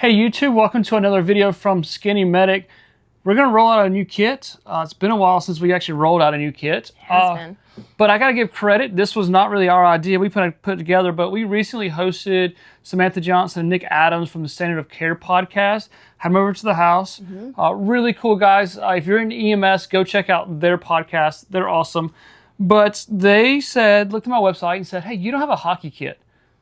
Hey YouTube, welcome to another video from Skinny Medic. We're going to roll out a new kit. It's been a while since we actually rolled out a new kit. It has been. But I got to give credit. This was not really our idea. We put it together, but we recently hosted Samantha Johnson and Nick Adams from the Standard of Care podcast. Had them over to the house. Really cool guys. If you're in EMS, go check out their podcast. They're awesome. But they said, looked at my website and said, hey, you don't have a hockey kit.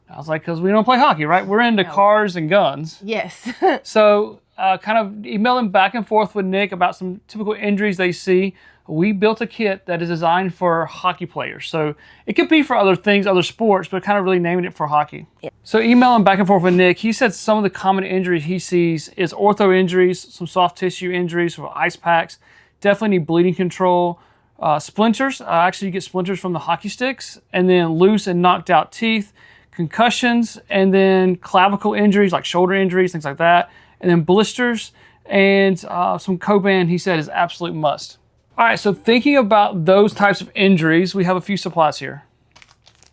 I was like, because we don't play hockey, right? We're into cars and guns. Yes. So kind of emailing back and forth with Nick about some typical injuries they see. We built a kit that is designed for hockey players. So it could be for other things, other sports, but kind of really naming it for hockey. Yeah. So emailing back and forth with Nick, he said some of the common injuries he sees is ortho injuries, some soft tissue injuries from ice packs, definitely need bleeding control, splinters. Actually, you get splinters from the hockey sticks, and then loose and knocked out teeth, concussions, and then clavicle injuries like shoulder injuries, things like that, and then blisters, and some Coban, he said, is absolute must. All right, so thinking about those types of injuries, we have a few supplies here.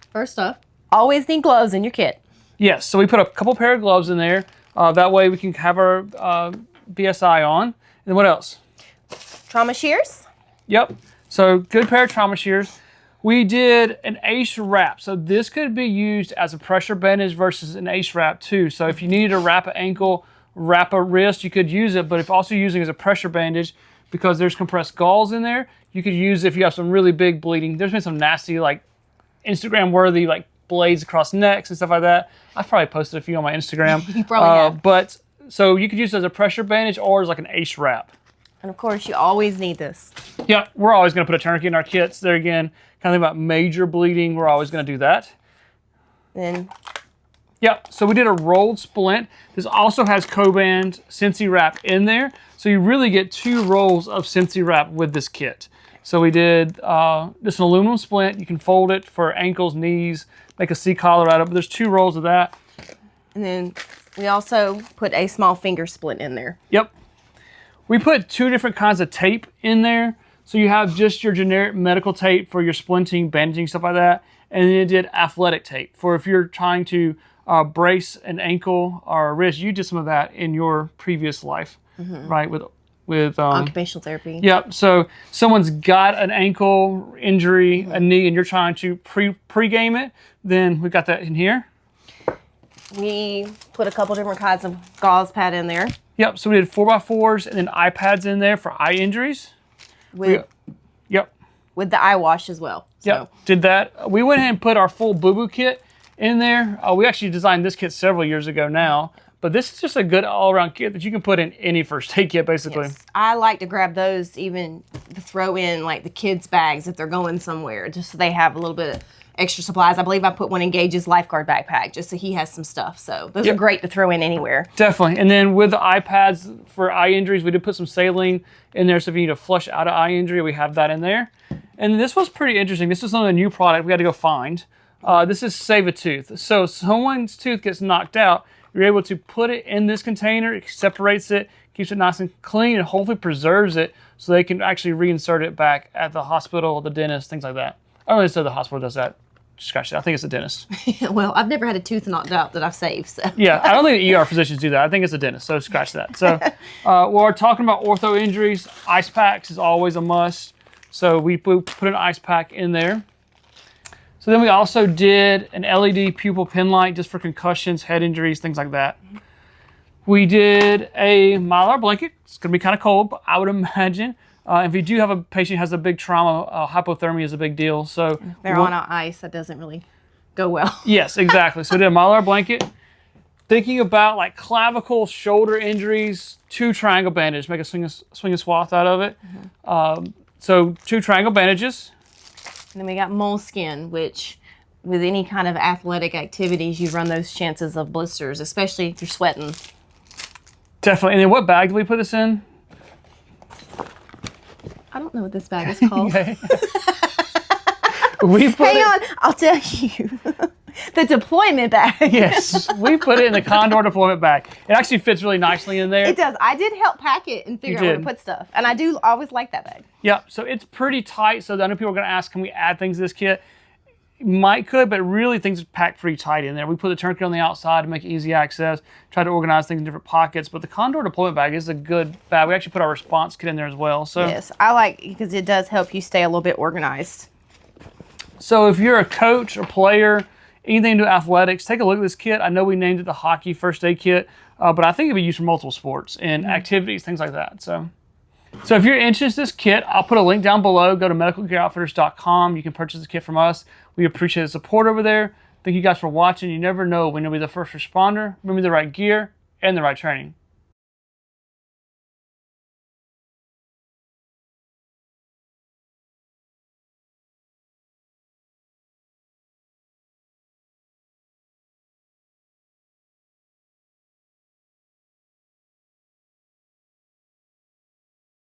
First off, always need gloves in your kit. Yes, so we put a couple pair of gloves in there. That way we can have our BSI on. And then what else? Trauma shears. Yep, so good pair of trauma shears. We did an ACE wrap. So this could be used as a pressure bandage versus an ACE wrap too. So if you needed to wrap an ankle, wrap a wrist, you could use it, but if also using it as a pressure bandage, because there's compressed gauze in there, you could use it if you have some really big bleeding. There's been some nasty, like Instagram worthy, like blades across necks and stuff like that. I've probably posted a few on my Instagram. You probably have. But so you could use it as a pressure bandage or as like an ACE wrap. And of course, you always need this. Yeah, we're always gonna put a tourniquet in our kits. There again, kind of think about major bleeding, we're always gonna do that. Then, yep, so we did a rolled splint. This also has Coban Sensi wrap in there. So you really get 2 rolls of Sensi wrap with this kit. So we did this an aluminum splint. You can fold it for ankles, knees, make a C-collar out of it, but there's 2 rolls of that. and then we also put a small finger splint in there. Yep. We put 2 different kinds of tape in there. So you have just your generic medical tape for your splinting, bandaging, stuff like that. And then it did athletic tape for if you're trying to brace an ankle or a wrist. You did some of that in your previous life, right? With Occupational therapy. Yep. So someone's got an ankle injury, a knee, and you're trying to pre-game it, then we got that in here. We put a couple different kinds of gauze pad in there. Yep. So we did 4x4s and then eye pads in there for eye injuries. With the eye wash as well. So. Yep, did that. We went ahead and put our full boo-boo kit in there. We actually designed this kit several years ago now, but this is just a good all-around kit that you can put in any first aid kit, basically. Yes. I like to grab those even to throw in like the kids' bags if they're going somewhere, just so they have a little bit of extra supplies. I believe I put one in Gage's lifeguard backpack just so he has some stuff. So those are great to throw in anywhere. Definitely. And then with the eye pads for eye injuries, we did put some saline in there. So if you need to flush out an eye injury, we have that in there. And this was pretty interesting. This is another new product we had to go find. This is Save a Tooth. So if someone's tooth gets knocked out, you're able to put it in this container. It separates it, keeps it nice and clean, and hopefully preserves it so they can actually reinsert it back at the hospital, the dentist, things like that. I don't really say the hospital does that. Scratch that. I think it's a dentist. Well, I've never had a tooth knocked out that I've saved. So. Yeah, I don't think the ER physicians do that. I think it's a dentist, so scratch that. So we're talking about ortho injuries. Ice packs is always a must. So we put an ice pack in there. So then we also did an LED pupil pen light just for concussions, head injuries, things like that. We did a Mylar blanket. It's going to be kind of cold, but I would imagine. If you do have a patient who has a big trauma, hypothermia is a big deal. So if they're on ice, that doesn't really go well. Yes, exactly. So we did a Mylar blanket. Thinking about like clavicle, shoulder injuries, 2 triangle bandages. Make a swing a swath out of it. So 2 triangle bandages. And then we got moleskin, which with any kind of athletic activities, you run those chances of blisters, especially if you're sweating. Definitely. And then what bag did we put this in? I don't know what this bag is called. Okay. Hang on, I'll tell you. The deployment bag. Yes, we put it in the Condor deployment bag. It actually fits really nicely in there. It does. I did help pack it and figure out where to put stuff. And I do always like that bag. Yeah, so it's pretty tight. So I know people are going to ask, can we add things to this kit? Might could, but really things are packed pretty tight in there. We put the tourniquet on the outside to make it easy access, try to organize things in different pockets, but the Condor deployment bag is a good bag. We actually put our response kit in there as well. So yes, I like because it does help you stay a little bit organized. So if you're a coach or player, anything to do athletics, take a look at this kit. I know we named it the hockey first aid kit, but I think it'd be used for multiple sports and activities, things like that. So if you're interested in this kit, I'll put a link down below. Go to medicalgearoutfitters.com. You can purchase the kit from us. We appreciate the support over there. Thank you guys for watching. You never know when you'll be the first responder. Remember the right gear and the right training.